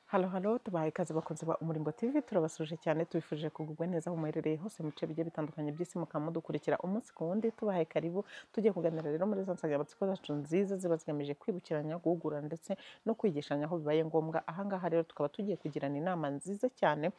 Halo tubahaye ikaze bakunzi ba Umurimbo TV, turabasuje cyane tubifurije kugubwa neza aho muherereye hose mu bice bigiye bitandukanye by'isi, mukamudukurikira umunsi ku wundi. Tubahaye karibu, tugiye kuganira rero muri za nsanganyamatsiko zacu nziza ziba zigamije kwibukiranya, guhugura ndetse no kwigishanya aho bibaye ngombwa. Ahangaha rero tukaba tugiye kugirana inama nziza cyane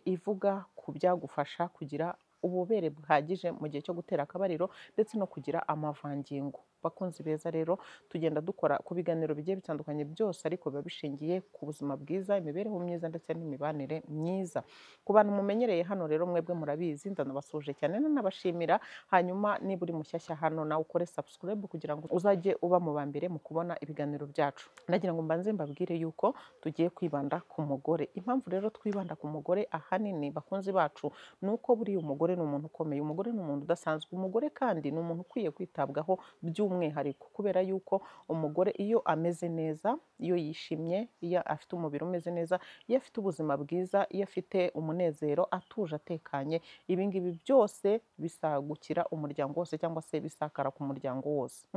ivuga ku byagufasha kugira ububere buhagije mu gihe cyo gutera akabariro ndetse no kugira amavangingo. Bakunzi beza rero, tugenda dukora ku biganiro bigiye bitandukanye byose ariko biba bishingiye ku buzima bwiza, imibereho myiza ndetse n'imibanire myiza. Ku bantu mumenyereye hano rero, mwebwe murabizi, ndanabasuje cyane nanabashimira. Hanyuma niba uri mushyashya hano, nawe ukore subscribe kugira ngo uzajye uba mu ba mbere mu kubona ibiganiro byacu. Nagira ngo mbanze mbabwire yuko tugiye kwibanda ku mugore. Impamvu rero twibanda ku mugore ahanini, bakunzi bacu, nuko buriya umugore ni umuntu ukomeye, umugore ni umuntu udasanzwe. Umugore kandi ni umuntu ukwiye kwitabwaho by'umwihariko, kubera yuko umugore iyo ameze neza, iyo yishimye, iyo afite umubiri umeze neza, iyo afite ubuzima bwiza, iyo afite umunezero, atuje, atekanye, ibi ngibi byose bisagukira umuryango wose cyangwa se bisakara ku muryango wose.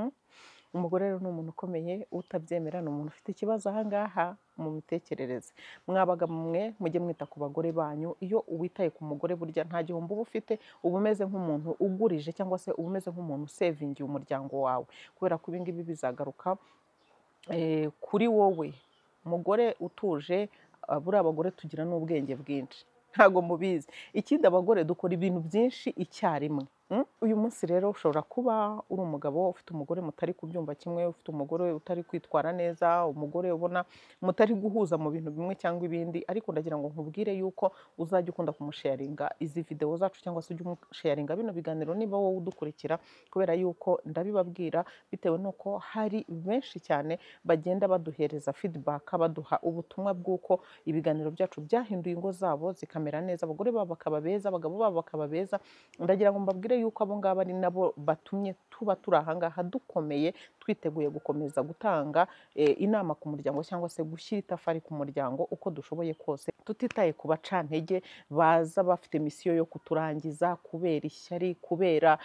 Umugore rero ni umuntu ukomeye, utabyemera ni umuntu ufite ikibazo ahangaha mu mitekerereze. Mwabaga mwe mujye mwita ku bagore banyu. Iyo witaye ku mugore, burya nta gihombo uba ufite, uba umeze nk'umuntu ugurije cyangwa se uba umeze nk'umuntu usevingiye umuryango wawe, kubera ko ibi ngibi bizagaruka kuri wowe. Umugore utuje, buriya abagore tugira n'ubwenge bwinshi, ntago mubizi. Ikindi, abagore dukora ibintu byinshi icyarimwe. Uyu munsi rero ushobora kuba uri umugabo ufite umugore mutari kubyumva kimwe, ufite umugore utari kwitwara neza, umugore ubona mutari guhuza mu bintu bimwe cyangwa ibindi, ariko ndagira ngo nkubwire yuko uzajya ukunda kumusharinga izi video zacu cyangwa se ujye umusharinga bino biganiro niba wowe udukurikira, kubera yuko ndabibabwira bitewe nuko hari benshi cyane bagenda baduhereza feedback, baduha ubutumwa bw'uko ibiganiro byacu byahinduye ingo zabo zikamera neza, abagore babo bakaba beza, abagabo babo bakaba beza. Ndagira ngo mbabwire yuko abo ngabo ari nabo batumye tuba turi ahangaha dukomeye, twiteguye gukomeza gutanga inama ku muryango cyangwa se gushyira itafari ku muryango uko dushoboye kose, tutitaye ku bacantege baza bafite misiyo yo kuturangiza kubera ishyari, kubera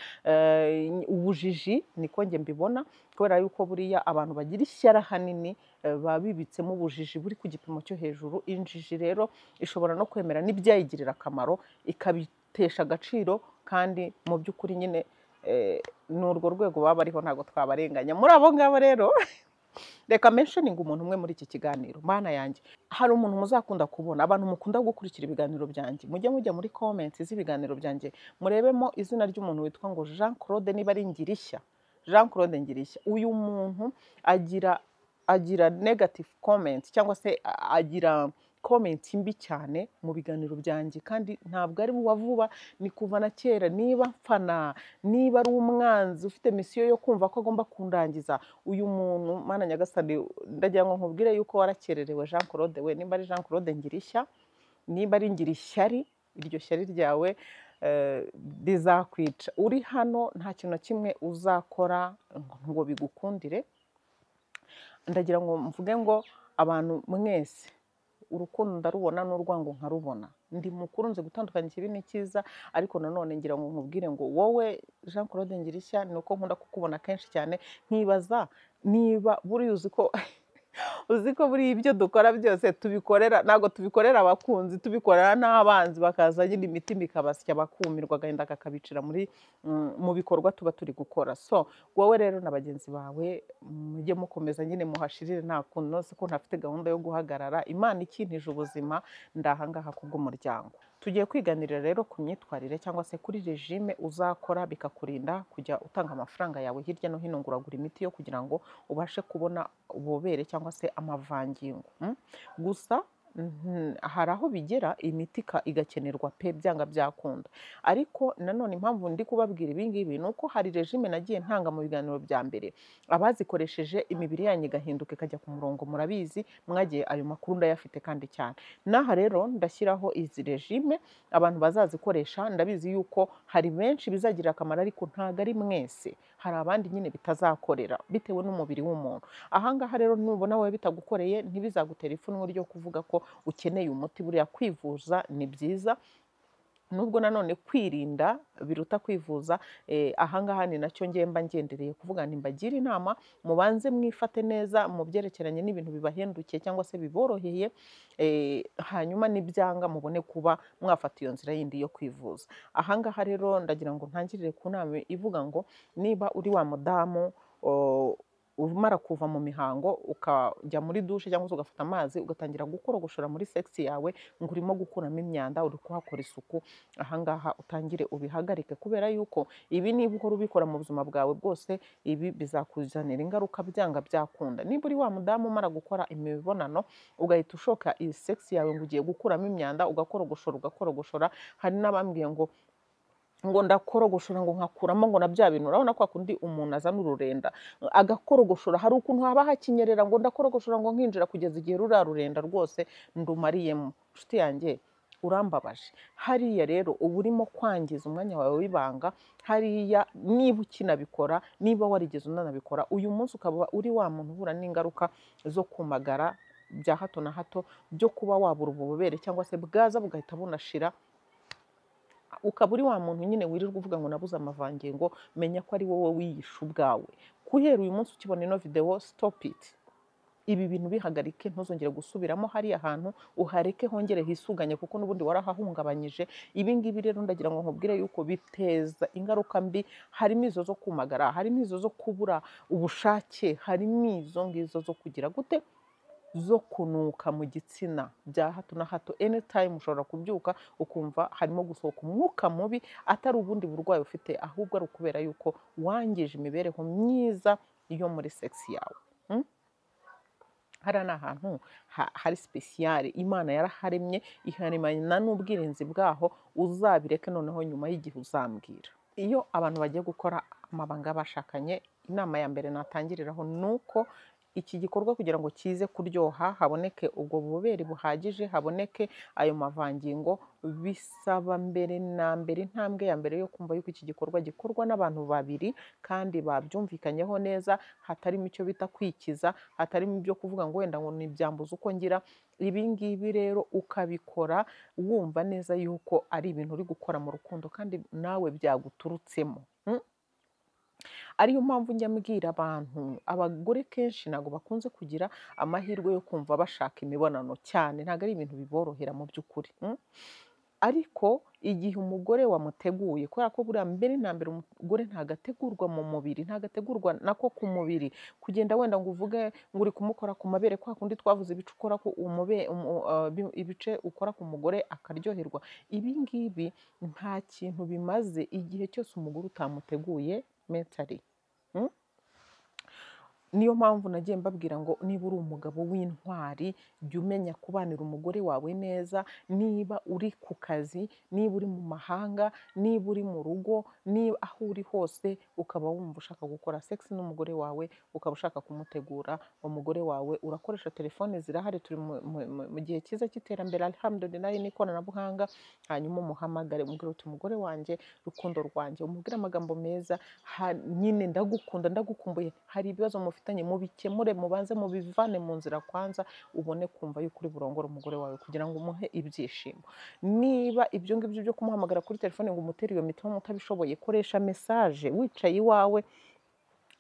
ubujiji. Niko njye mbibona, kubera yuko buriya abantu bagira ishyari ahanini baba bibitsemo ubujiji buri ku gipimo cyo hejuru. Injiji rero ishobora no kwemera n'ibyayigirira akamaro, ikabitesha agaciro, kandi mu by'ukuri nyine ni urwo rwego baba bariho, ntabwo twabarenganya. Muri abo ngabo rero reka mentioning umuntu umwe muri iki kiganiro. Mana yanjye, hari umuntu muzakunda kubona, abantu mukunda gukurikira ibiganiro byanjye, mujye mujya muri comments z'ibiganiro byanjye murebemo izina ry'umuntu witwa ngo Jean Claude, niba ari Ngirishya, Jean Claude Ngirishya. Uyu muntu agira negative comments cyangwa se agira comment mbi cyane mu biganiro byanjye, kandi ntabwo ari uwa vuba, ni kuva na kera. Niba mfana, niba ari umwanzi ufite misiyo yo kumva ko agomba kundangiza, uyu muntu, Mana Nyagasani, ndagira ngo nkubwire yuko warakererewe Jean Claude we. Niba ari Jean Claude Ngirishya, niba ari Ngirishyari, iryo shyari ryawe rizakwica. Uri hano nta kintu na kimwe uzakora ngo bigukundire. Ndagira ngo mvuge ngo abantu mwese, urukundo ndarubona n'urwango nkarubona. Ndi mukuru, nzi gutandukanya ikibi n'icyiza, ariko nanone ngira ngo nkubwire ngo wowe Jean Claude Ngirishya, ni uko nkunda kukubona kenshi cyane, nkibaza niba buriya uzi ko buriya ibyo dukora byose tubikorera, ntabwo tubikorera abakunzi, tubikorera n'abanzi, bakaza nyine imitima ikabasya, bakumirwa, agahinda kakabicira mu bikorwa tuba turi gukora. So wowe rero na bagenzi bawe mujye mukomeza nyine muhashirire, nta kuntu nose ko ntafite gahunda yo guhagarara. Imana ikintije ubuzima, ndahangaha kubw'umuryango. Tugiye kwiganirira rero ku myitwarire cyangwa se kuri regime uzakora bikakurinda kujya utanga amafaranga yawe hirya no hino ngo uragura imiti yo kugira ngo ubashe kubona ububere cyangwa se amavangingo. Gusa hari aho bigera imiti igakenerwa pe, byanga byakunda. Ariko nanone impamvu ndi kubabwira ibi ngibi ni uko hari regime nagiye ntanga mu biganiro bya mbere, abazikoresheje imibiri yanyu igahinduka ikajya ku murongo. Murabizi, mwagiye ayo makuru ndayafite kandi cyane. Naha rero ndashyiraho izi regime abantu bazazikoresha. Ndabizi yuko hari benshi bizagirira akamaro, ariko ntabwo ari mwese. Hari abandi nyine bitazakorera bitewe n'umubiri w'umuntu. Ahangaha rero nubona wowe bitagukoreye, ntibizagutera ipfunwe ryo kuvuga ko ukeneye umuti. Buriya kwivuza ni byiza, nubwo nanone kwirinda biruta kwivuza. Ahangaha ni nacyo mba ngendereye kuvuga nti mbagire inama mubanze mwifate neza mu byerekeranye n'ibintu bibahendukiye cyangwa se biboroheye, hanyuma nibyanga mubone kuba mwafata iyo nzira yindi yo kwivuza. Ahangaha rero ndagira ngo ntangirire ku nama ivuga ngo niba uri wa mudamu umara kuva mu mihango ukajya muri dushe cyangwa se ugafata amazi ugatangira gukorogoshora muri sex yawe ngo urimo gukuramo imyanda, uri kuhakora isuku, ahangaha utangire ubihagarike, kubera yuko ibi niba uhora ubikora mu buzima bwawe bwose, ibi bizakuzanira ingaruka byanga byakunda. Niba uri wa mudamu umara gukora imibonano ugahita ushoka iyi sex yawe ngo ugiye gukuramo imyanda, ugakorogoshora, hari n'abambwiye ngo ndakorogoshora ngo nkakuramo ngo na bya bintu, urabona kwa kundi umuntu azana ururenda agakorogoshora, hari ukuntu haba hakinyerera, ngo ndakorogoshora ngo nkinjira kugeza igihe ruriya rurenda rwose ndumariyemo. Nshuti yanjye urambabaje, hariya rero uba urimo kwangiza umwanya wawe w'ibanga. Hariya niba ukinabikora, niba warigeze unanabikora, uyu munsi ukaba uri wa muntu uhura n'ingaruka zo kumagara bya hato na hato, byo kuba wabura ububobere cyangwa se bwaza bugahita bunashira, ukaba uri wa muntu nyine wirirwa uvuga ngo nabuze amavangingo. Menya ko ari wowe wiyishe ubwawe. Guhera uyu munsi ukibona ino video, stop it. Ibi bintu bihagarike, ntuzongere gusubiramo hariya hantu, uhareke hongere hisuganye, kuko n'ubundi warahahungabanyije. Ibi ngibi rero ndagira ngo nkubwire yuko biteza ingaruka mbi, harimo izo zo kumagara, harimo izo zo kubura ubushake, harimo izo ngizo zo kugira gute, zo kunuka mu gitsina bya hato na hato. Anytime ushobora kubyuka ukumva harimo gusohoka umwuka mubi, atari ubundi burwayi ufite, ahubwo ari ukubera yuko wangije imibereho myiza yo muri sex yawe. Hariya ni ahantu hari special, Imana yaraharemye iharimana n'ubwirinzi bwaho. Uzabireke noneho nyuma y'igihe uzambwira. Iyo abantu bagiye gukora amabanga bashakanye, inama ya mbere natangiriraho nuko iki gikorwa kugira ngo kize kuryoha, haboneke ubwo bubobere buhagije, haboneke ayo mavangingo, bisaba mbere na mbere, intambwe ya mbere yo kumva yuko iki gikorwa gikorwa n'abantu babiri kandi babyumvikanyeho neza, hatarimo icyo bita kwikiza, hatarimo ibyo kuvuga ngo wenda ngo nibyambuza uko ngira. Ibi ngibi rero ukabikora wumva neza yuko ari ibintu uri gukora mu rukundo kandi nawe byaguturutsemo. Ariyo mpamvu njya mbwira abantu, abagore kenshi ntabwo bakunze kugira amahirwe yo kumva bashaka imibonano cyane, ntabwo ari ibintu biborohera mu by'ukuri. Ariko igihe umugore wamuteguye, kubera ko buriya mbere na mbere umugore ntabwo ategurwa mu mubiri, ntabwo ategurwa nako ku mubiri, kugenda wenda ngo uvuge ngo uri kumukora ku mabere, kwa kundi twavuze ibice ukora ku ibice ukora ku mugore akaryoherwa. Ibi ngibi nta kintu bimaze igihe cyose umugore utamuteguye mentally. Niyo mpamvu nagiye mbabwira ngo niba uri umugabo w'intwari, jya umenya kubanira umugore wawe neza. Niba uri ku kazi, niba uri mu mahanga, niba uri mu rugo, niba aho uri hose, ukaba wumva ushaka gukora sex n'umugore wawe, ukaba ushaka kumutegura, umugore wawe urakoresha telefone zirahari, turi mu gihe cyiza cy'iterambere alhamdulillah n'ikoranabuhanga. Hanyuma umuhamagare umubwire uti umugore wanjye, rukundo rwanjye, umubwire amagambo meza, nyine ndagukunda, ndagukumbuye, hari ibibazo mufitanye mubikemure, mubanze mubivane mu nzira kwanza, ubone kumva yuko uri burongore umugore wawe kugira ngo umuhe ibyishimo. Niba ibyo ngibyo byo kumuhamagara kuri telefone ngo umutere iyo mitoma utabishoboye, koresha message wicaye iwawe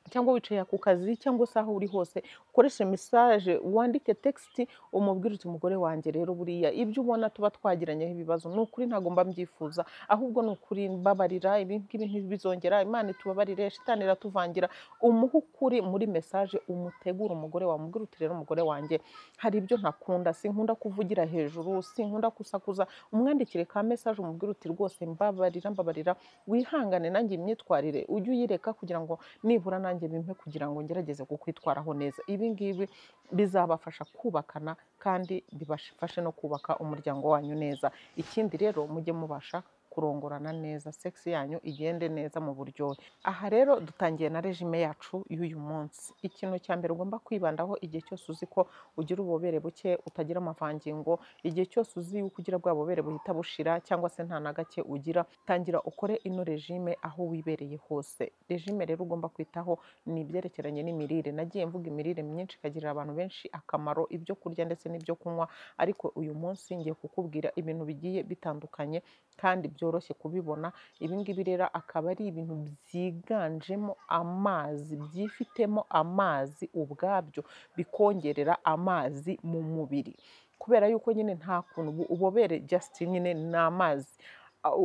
cyangwa wicaye ku kazi cyangwa se aho uri hose, ukoreshe message, wandike text, umubwire uti umugore wanjye rero buriya ibyo ubona tuba twagiranyeho ibibazo ni ukuri ntabwo mba mbyifuza, ahubwo ni ukuri mbabarira, ibi ngibi ntibizongera, Imana itubabarire, shitani iratuvangira. Umuhe ukuri muri message, umutegure umugore wawe, umubwire uti rero umugore wanjye hari ibyo ntakunda, sinkunda kuvugira hejuru, sinkunda kusakuza. Umwandikire ka message umubwire uti rwose mbabarira, wihangane nanjye imyitwarire ujye uyireka kugira ngo nibura nanjye bimpe kugira ngo ngerageze kukwitwaraho neza. Ibi ngibi bizabafasha kubakana kandi bibafashe no kubaka umuryango wanyu neza. Ikindi rero mujye mubasha kurongorana neza, sex yanyu igende neza mu buryohe. Aha rero dutangiye na regime yacu y'uyu munsi. Ikintu cya mbere ugomba kwibandaho igihe cyose uzi ko ugira ububobere buke, utagira amavangingo, igihe cyose uzi yuko ugira bwa bubobere buhita bushira cyangwa se nta na gake ugira, tangira ukore ino regime aho wibereye hose. Regime rero ugomba kwitaho ni ibyerekeranye n'imirire. Nagiye mvuga imirire myinshi ikagirira abantu benshi akamaro, ibyo kurya ndetse n'ibyo kunywa, ariko uyu munsi ngiye kukubwira ibintu bigiye bitandukanye kandi byoroshye kubibona. Ibi ngibi rero akaba ari ibintu byiganjemo amazi, byifitemo amazi ubwabyo, bikongerera amazi mu mubiri, kubera yuko nyine nta kuntu ubobere just nyine ni amazi,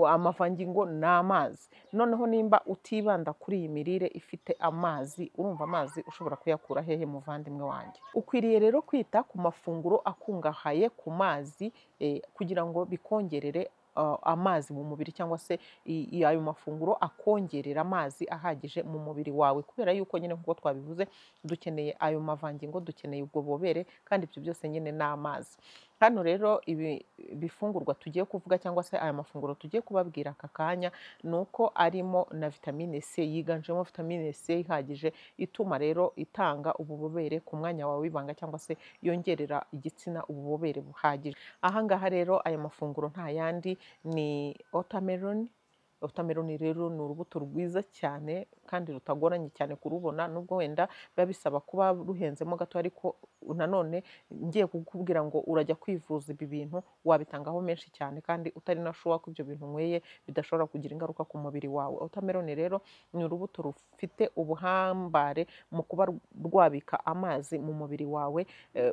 amavangingo ni amazi. Noneho nimba utibanda kuri iyi mirire ifite amazi, urumva amazi ushobora kuyakura hehe muvandimwe wanjye? Ukwiriye rero kwita ku mafunguro akungahaye ku mazi kugira ngo bikongerere amazi mu mubiri, cyangwa se ayo mafunguro akongerera amazi ahagije mu mubiri wawe, kubera yuko nyine nk'uko twabivuze dukeneye ayo mavangingo, dukeneye ubwo bubobere, kandi ibyo byose nyine ni amazi. Hano rero ibi bifungurwa tugiye kuvuga, cyangwa se aya mafunguro tugiye kubabwira aka kanya, ni uko arimo na vitamine C, yiganjemo vitamine C ihagije, ituma rero itanga ububobere ku mwanya wawe w'ibanga, cyangwa se yongerera igitsina ububobere buhagije. Aha ngaha rero aya mafunguro nta yandi ni watermelon. Watermelon rero ni urubuto rwiza cyane kandi rutagoranye cyane kurubona, nubwo wenda biba bisaba kuba ruhenzemo gato, ariko nanone ngiye kukubwira ngo urajya kwivuza ibi bintu wabitangaho menshi cyane, kandi utari na sure ko ibyo bintu nyweye bidashobora kugira ingaruka ku mubiri wawe. Watermelon rero ni urubuto rufite ubuhambare mu kuba rwabika amazi mu mubiri wawe,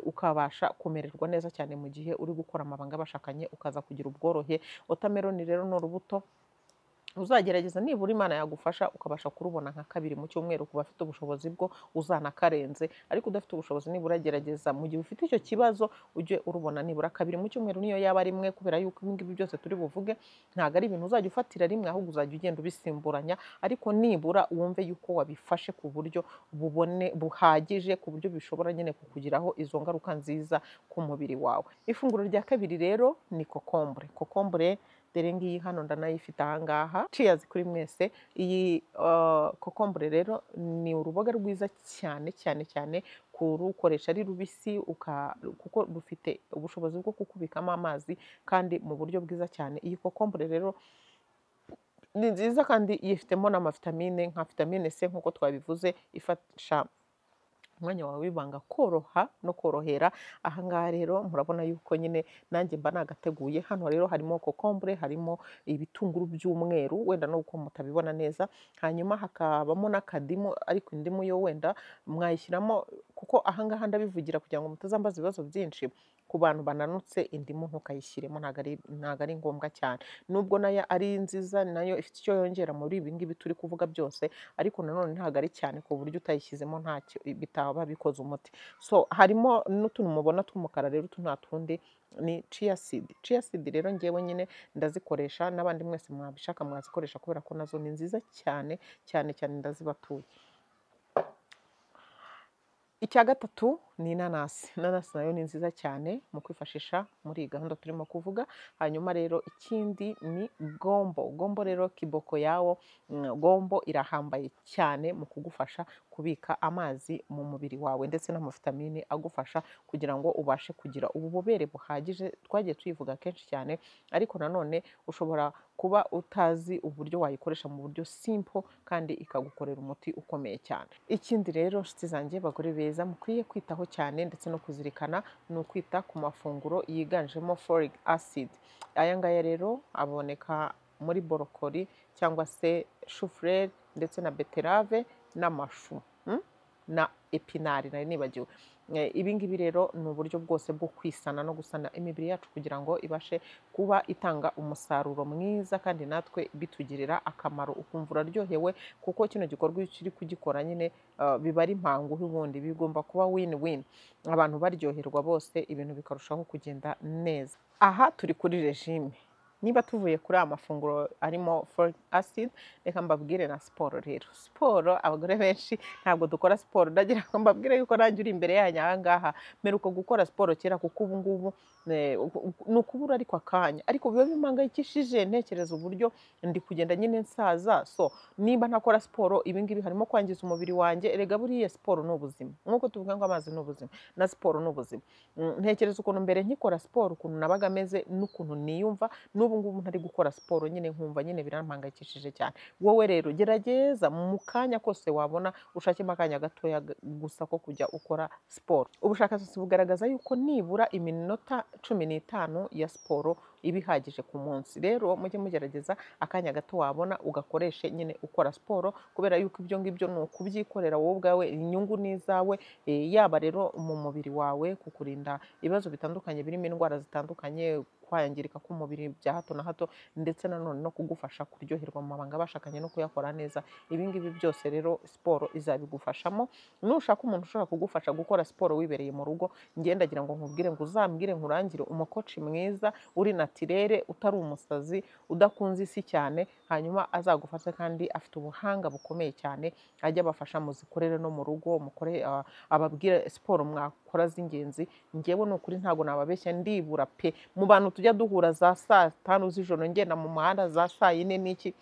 ukabasha kumererwa neza cyane mu gihe uri gukora amabanga y'abashakanye, ukaza kugira ubworohe. Watermelon rero ni urubuto uzagerageza nibura Imana yagufasha ukabasha kurubona nka 2 mu cyumweru ku bafite ubushobozi bwo uzanakarenze, ariko udafite ubushobozi nibura gerageza mu gihe ufite icyo kibazo ujye urubona nibura 2 mu cyumweru, niyo yaba ari rimwe, kubera yuko ibi ngibi byose turi buvuge ntabwo ari ibintu uzajya ufatira rimwe, ahubwo uzajya ugenda ubisimburanya, ariko nibura wumve yuko wabifashe ku buryo buhagije, ku buryo bishobora nyine kukugiraho izo ngaruka nziza ku mubiri wawe. Ifunguro rya kabiri rero ni kokombure. Kokombure dore ngiyi hano ndanayifite aha ngaha. Cheers kuri mwese. Iyi kokombure rero ni uruboga rwiza cyane cyane cyane kurukoresha ari rubisi, kuko rufite ubushobozi bwo kukubikamo amazi kandi mu buryo bwiza cyane. Iyi kokombure rero ni nziza kandi yifitemo n'amavitamine nka vitamine C nk'uko twabivuze, ifasha umwanya wawe w'ibanga koroha no korohera. Aha ngaha rero murabona yuko nyine nanjye mba nagateguye. Hano rero harimo kokombure, harimo ibitunguru by'umweru, wenda nuko mutabibona neza, hanyuma hakabamo n'akadimu, ariko indimu yo wenda mwayishyiramo, kuko aha ngaha ndabivugira kugira ngo mutazambaza ibibazo byinshi. Ku bantu bananutse indimu ntukayishyiremo, ntabwo ari ngombwa cyane, nubwo nayo ari nziza, nayo ifite icyo yongera muri ibi ngibi turi kuvuga byose, ariko nanone ntabwo ari cyane ku buryo utayishyizemo ntacyo bitaba bikoze umuti. So harimo n'utuntu mubona tw'umukara rero, utu nta tundi ni chia seed. Chia seed rero ngewe nyine ndazikoresha, n'abandi mwese mwabishaka mwazikoresha, kubera ko nazo ni nziza cyane cyane cyane, ndazibatuye. Icya gatatu ni inanasi. Inanasi nayo ni nziza cyane mu kwifashisha muri iyi gahunda turimo kuvuga. Hanyuma rero ikindi ni gombo. Gombo rero kiboko yawo, gombo irahambaye cyane mu kugufasha kubika amazi mu mubiri wawe, ndetse n'amavitamine agufasha kugira ngo ubashe kugira ububobere buhagije. Twagiye tuyivuga kenshi cyane, ariko nanone ushobora kuba utazi uburyo wayikoresha mu buryo simple kandi ikagukorera umuti ukomeye cyane. Ikindi rero nshuti zanjye, bagore beza, mukwiye kwitaho cyane ndetse no kuzirikana ni ukwita ku mafunguro yiganjemo folic acid. Aya ngaya rero aboneka muri borokori cyangwa se shufureri, ndetse na beterave n'amashu na epinari nari nibagiwe. Ibi ngibi rero ni uburyo bwose bwo kwisana no gusana imibiri yacu kugira ngo ibashe kuba itanga umusaruro mwiza, kandi natwe bitugirira akamaro, ukumva uraryohewe, kuko kino gikorwa iyo ukiri kugikora nyine biba ari impangu, ubundi bigomba kuba win-win, abantu baryoherwa bose, ibintu bikarushaho kugenda neza. Aha turi kuri regime. Niba tuvuye kuri aya mafunguro arimo folic acid, reka mbabwire na siporo rero. Siporo, abagore benshi ntabwo dukora siporo. Ndagira ngo mbabwire yuko nanjye uri imbere yanyu aha ngaha mperuka gukora siporo kera, kuko ubu ngubu ni ukubura ariko akanya, ariko biba bimpangayikishije, ntekereza uburyo ndi kugenda nyine nsaza. So niba ntakora siporo, ibi ngibi harimo kwangiza umubiri wanjye. Erega buriya siporo ni ubuzima, nk'uko tuvuga ngo amazi ni ubuzima, na siporo ni ubuzima. Ntekereza ukuntu mbere nkikora siporo, ukuntu nabaga meze n'ukuntu niyumva, n'ubu ngubu ntari gukora siporo nyine nkumva nyine birampangayikishije cyane. Wowe rero gerageza mu kanya kose wabona, ushakemo akanya gatoya gusa ko kujya ukora siporo. Ubushakashatsi bugaragaza yuko nibura iminota 15 ya siporo ibihagije ku munsi. Rero mujye mugerageza akanya gato wabona ugakoreshe nyine ukora siporo, kubera yuko ibyo ngibyo ni ukubyikorera wowe ubwawe, inyungu ni izawe, yaba rero mu mubiri wawe kukurinda ibibazo bitandukanye birimo indwara zitandukanye, kwangirika k'umubiri bya hato na hato, ndetse nanone no kugufasha kuryoherwa mu mabanga bashakanye no kuyakora neza. Ibi ngibi byose rero siporo izabigufashamo. Nushaka umuntu ushobora kugufasha gukora siporo wibereye mu rugo, ndagira ngo nkubwire ngo uzambwire nkurangire umukoci mwiza uri natirere, utari umusazi, udakunze isi cyane, hanyuma azagufashe kandi afite ubuhanga bukomeye cyane, ajya abafasha muzikorere no mu rugo, mukore ababwire siporo mwakora z'ingenzi. Njyewe ni ukuri ntabwo nababeshya, ndibura pe mu bantu tujya duhura za saa 5 z'ijoro ngenda mu muhanda za saa 4 n'iki,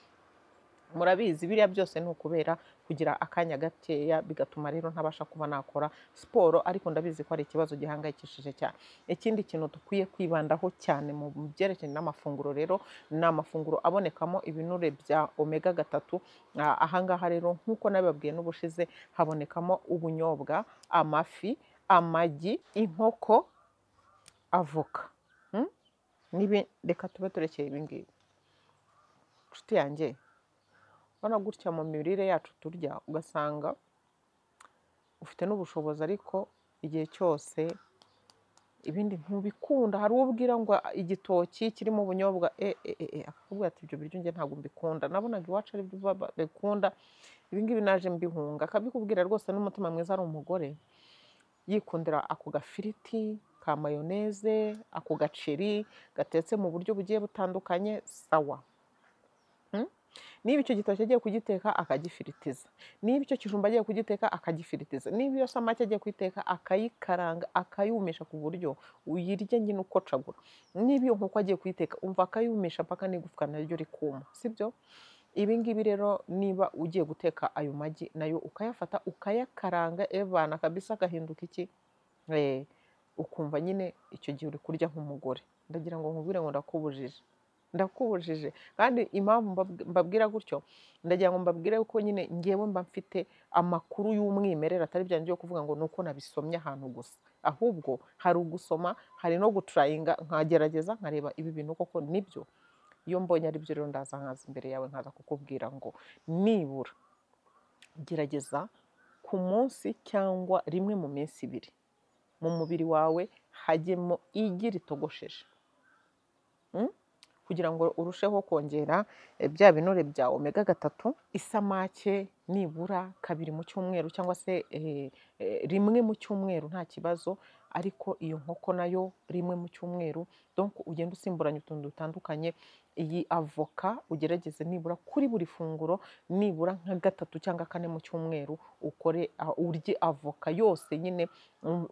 murabizi biriya byose ni ukubera kugira akanya gakeya, bigatuma rero ntabasha kuba nakora siporo, ariko ndabizi ko ari ikibazo gihangayikishije cyane. Ikindi kintu dukwiye kwibandaho cyane mu byerekeye n'amafunguro rero, ni amafunguro abonekamo ibinure bya omega 3. Ahangaha rero nk'uko nabibabwiye n'ubushize, habonekamo ubunyobwa, amafi, amagi, inkoko, avoka. Reka tube turekeye ibi ngibi. Nshuti yanjye, urabona gutya mu mirire yacu turya, ugasanga ufite n'ubushobozi, ariko igihe cyose ibindi ntubikunda. Hari uwo ubwira ngo igitoki kirimo ubunyobwa, akakubwira ati ibyo biryo njye ntabwo mbikunda, nabonaga iwacu ari byo babikunda, ibi ngibi naje mbihunga. Akabikubwira rwose n'umutima mwiza, ari umugore yikundira ako gafiriti ka mayoneze, ako gaceri gatetse mu buryo bugiye butandukanye, sawa. Niba icyo gitoki agiye kugiteka akagifiritiza, niba icyo kijumba agiye kugiteka akagifiritiza, niba iyo samaki agiye kuyiteka akayikaranga akayumisha ku buryo uyirya nyine ukocagura, niba iyo nkoko agiye kuyiteka umva akayumisha mpaka n'igufwa naryo rikuma, sibyo? Ibi ngibi rero niba ugiye guteka ayo magi nayo ukayafata ukayakaranga, evana kabisa agahinduka iki, ukumva nyine icyo gihe uri kurya nk'umugore. Ndagira ngo nkubwire ngo ndakubujije. Kandi impamvu mbabwira gutyo, ndagira ngo mbabwire ko nyine ngewe mba mfite amakuru y'umwimerere, atari byanjye byo kuvuga ngo nuko nabisomye ahantu gusa, ahubwo hari ugusoma, hari no gutrayinga, nkagerageza nkareba ibi bintu koko nibyo. Iyo mbonye ari byo rero ndaza nkaza imbere yawe nkaza kukubwira ngo nibura gerageza ku munsi cyangwa rimwe mu minsi 2 mu mubiri wawe hajyemo igi ritogosheje, kugira ngo urusheho kongera bya binure bya omega 3. Isamake nibura 2 mu cyumweru cyangwa se rimwe mu cyumweru nta kibazo, ariko iyo nkoko nayo rimwe mu cyumweru. Donc ugenda usimburanya utuntu dutandukanye. Iyi avoka ugerageze nibura kuri buri funguro nibura nka 3 cyangwa 4 mu cyumweru, ukore urye avoka yose nyine,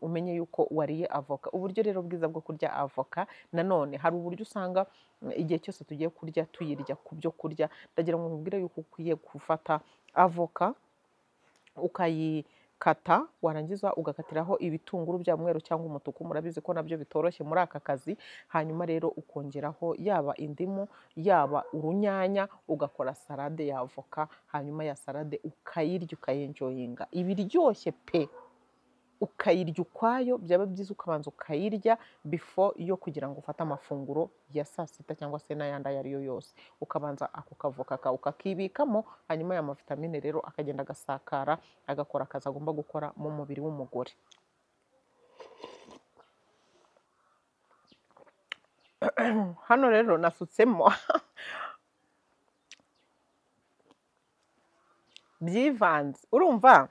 umenye yuko wariye avoka. Uburyo rero bwiza bwo kurya avoka, nanone hari uburyo usanga igihe cyose tugiye kurya tuyirya ku byo kurya. Ndagira ngo nkubwire yuko ukwiye gufata avoka ukayikata, warangiza ugakatiraho ibitunguru bya mweru cyangwa umutuku, murabizi ko nabyo bitoroshye muri aka kazi. Hanyuma rero ukongeraho yaba indimu yaba urunyanya, ugakora salade ya avoka, hanyuma ya salade ukayirya ukayenjoyinga, ibiryoshye pe, ukayirya ukwayo. Byaba byiza ukabanza ukayirya before yo kugira ngo ufate amafunguro ya saa 6 cyangwa se n'ayandi ayo ariyo yose. Ukabanza ako kavoka kawe ukakibikamo, hanyuma ya mavitamine rero akagenda agasakara, agakora akazi agomba gukora mu mubiri w'umugore. Hano rero nasutsemo byivanze, urumva,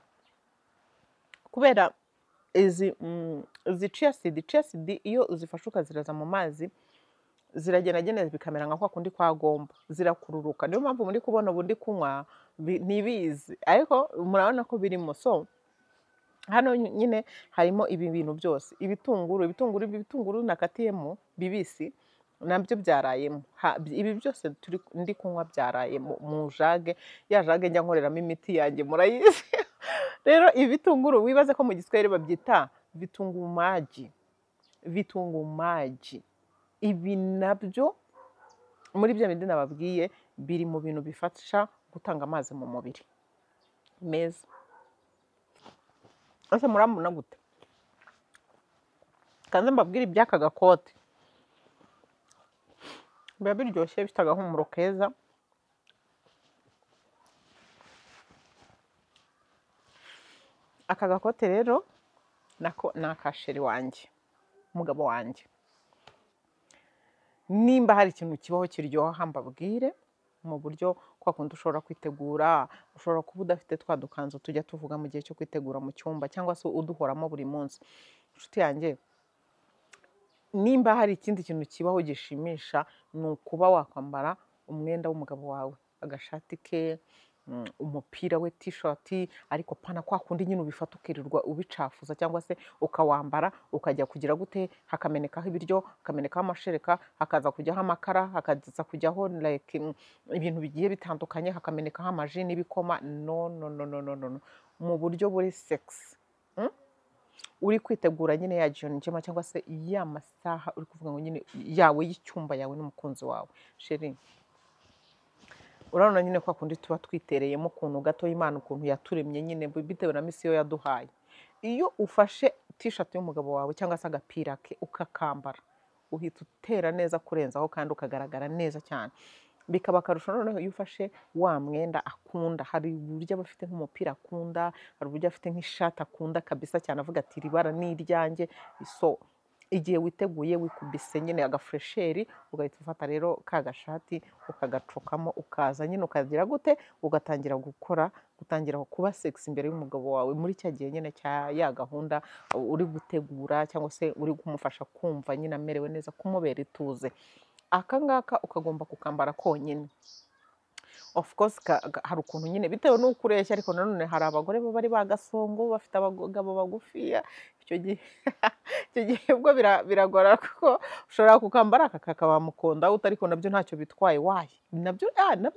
kubera izi chia seed iyo uzifashe ukaziraza mu mazi ziragenda bikamera nka kwa kundi kwa gomba, zirakururuka. Niyo mpamvu muri kubona ubundi kunywa ntibizi, ariko murabona ko birimo. So hano nyine harimo ibi bintu byose, ibitunguru nakatiyemo bibisi nabyo byarayemo. Ibi byose ndi kunywa byarayemo mu jage, ya jage njya nkoreramo imiti yanjye, murayizi. Rero ibitunguru wibaze ko mu Giswahili babyita vitungumaji. Ibi nabyo muri bya bindi nababwiye biri mu bintu bifasha gutanga amazi mu mubiri meza. Ese murambona gute? Kanze mbabwire iby'aka gakote. biba biryoshye bifite agahumuro keza. Aka gakote rero nako ni aka sheri wanjye, umugabo wanjye. Nimba hari ikintu kibaho kiryoha mbabwire, mu buryo kwa kundi ushobora kwitegura, ushobora kuba udafite twa dukanzu tujya tuvuga mu gihe cyo kwitegura mu cyumba, cyangwa se uduhoramo buri munsi. Inshuti yanjye, nimba hari ikindi kintu kibaho gishimisha, ni ukuba wakwambara umwenda w'umugabo wawe, agashati ke, umupira we, t-shirt, ariko pana kwa kundi nyine ubifata ukirirwa ubicafuza, cyangwa se ukawambara ukajya kugira gute, hakamenekaho ibiryo, hakamenekaho amashereka, hakaza kujyaho amakara, hakaza kujyaho like ibintu bigiye bitandukanye, hakamenekaho amaji n'ibikoma. No, no, no, no, no, no. Mu buryo buri sex, uri kwitegura nyine ya John Njema, cyangwa se ya masaha uri kuvuga ngo nyine yawe y'icyumba yawe n'umukunzi wawe. Sheri, urabona nyine kwa kundi tuba twitereyemo ukuntu gato Imana ukuntu yaturemye nyine bitewe na misiyo yaduhaye. Iyo ufashe t-shirt y'umugabo wawe cyangwa se agapira ke ukakambara, uhita utera neza kurenzaho kandi ukagaragara neza cyane. Bikaba akarusho noneho iyo ufashe wa mwenda akunda. Hari uburyo aba afite nk'umupira akunda, hari uburyo afite nk'ishati akunda kabisa cyane, avuga ati iri bara ni iryanjye. So igihe witeguye wikubise nyine agafresheri, ugahita ufata rero ka gashati ukagacukamo, ukaza nyine ukagira gute, ugatangira gutangira kuba sex imbere y'umugabo wawe muri cya gihe nyine cya ya gahunda uri gutegura, cyangwa se uri kumufasha kumva nyine amerewe neza, kumubera ituze. Aka ngaka ukagomba kukambara konyine. Of course hari ukuntu nyine bitewe n'uko ureshya, ariko nanone hari abagore baba ari bagasongo bafite abagabo bagufiya. Icyo gihe ubwo biragora, kuko ushobora kukambara aka kakaba mukunda ariko nabyo ntacyo bitwaye. Wayi, nabyo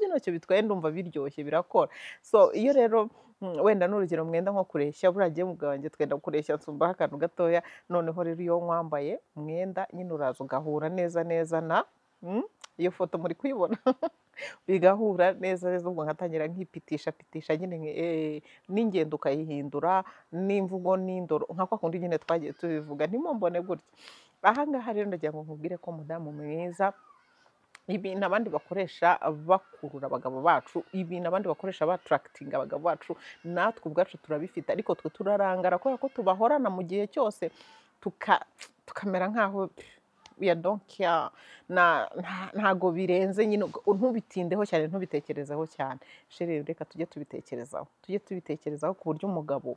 ntacyo bitwaye, ndumva biryoshye birakora. So iyo rero wenda n'urugero mwenda nko kureshya, buragiye mugabo wanjye twenda kureshya nsumbaho akantu gatoya, noneho rero iyo mwambaye umwenda nyine uraza ugahura neza neza na iyo foto muri kuyibona bigahura neza neza, ubwo nkatangira nkipitisha nyine n'ingendo ukayihindura, n'imvugo n'indoro, nka kwa kundi nyine twagiye tubivuga, ntimumbone gutya. Aha ngaha rero ndagira ngo nkubwire ko mudamu mwiza, ibintu abandi bakoresha bakurura abagabo bacu, ibintu abandi bakoresha batarakitinga abagabo bacu, natwe ubwacu turabifite, ariko twe turarangara kubera ko tubahorana mu gihe cyose, tukamera nk'aho we don't care. Ntago birenze nyine, ntubitindeho cyane, ntubitekerezeho cyane. Sheri, reka tujye tubitekerezaho ku buryo umugabo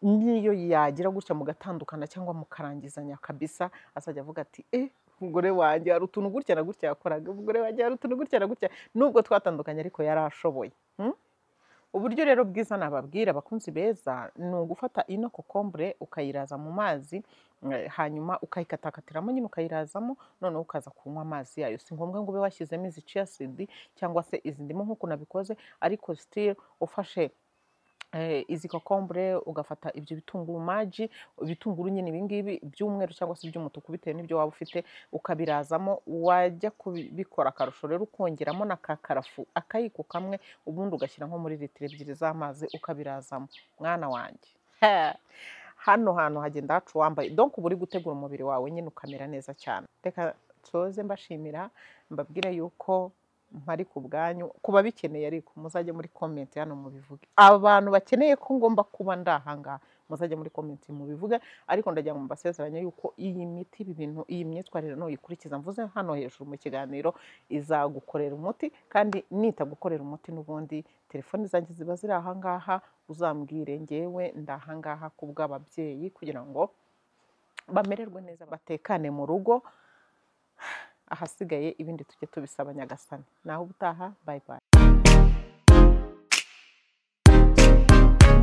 niyo yagira gutya mugatandukana cyangwa mukarangizanya kabisa, azajya avuga ati umugore wanjye hari utuntu gutya na gutya yakoraga, umugore wanjye hari utuntu gutya na gutya, nubwo twatandukanye ariko yari ashoboye. Uburyo rero bwiza nababwira abakunzi beza, ni ugufata ino kokombure ukayiraza mu mazi, hanyuma ukayikatakatiramo nyine ukayirazamo, noneho ukaza kunywa amazi yayo. Si ngombwa ngo ube washyizemo izi chia seed cyangwa se izi ndimu nk'uko nabikoze, ariko still ufashe izi kokombure, ugafata ibyo bitunguru maji, ibitunguru nyine ibingibi by'umweru cyangwa se by'umutuku bitewe n'ibyo waba ufite, ukabirazamo. Wajya kubikora akarusho rero ukongeramo na kakarafu akayiko kamwe, ubundi ugashyira nko muri litiro 2 z'amazi ukabirazamo. Mwana wanjye, hano hantu hagenda hacu wambaye, donc uba uri gutegura umubiri wawe nyine ukamera neza cyane. Reka tuze mbashimira, mbabwire yuko mpari ku bwanyu, kuba bikeneye ariko muzajye muri comment hano mubivuge. Abantu bakeneye ko ngomba kuba ndahangaha muzajye muri comment mubivuge, ariko ndagira ngo mbasezeranye yuko iyi miti, ibi bintu, iyi myitwarire nuyikurikiza mvuze hano hejuru mu kiganiro, izagukorera umuti. Kandi nitagukorera umuti n'ubundi telefoni zanjye ziba ziri ahangaha, uzambwire ngewe ndahangaha ku bw'ababyeyi, kugira ngo bamererwe neza, batekane mu rugo. Ahasigaye ibindi tujye tubisaba Nyagasani. Naho ubutaha, bye bye.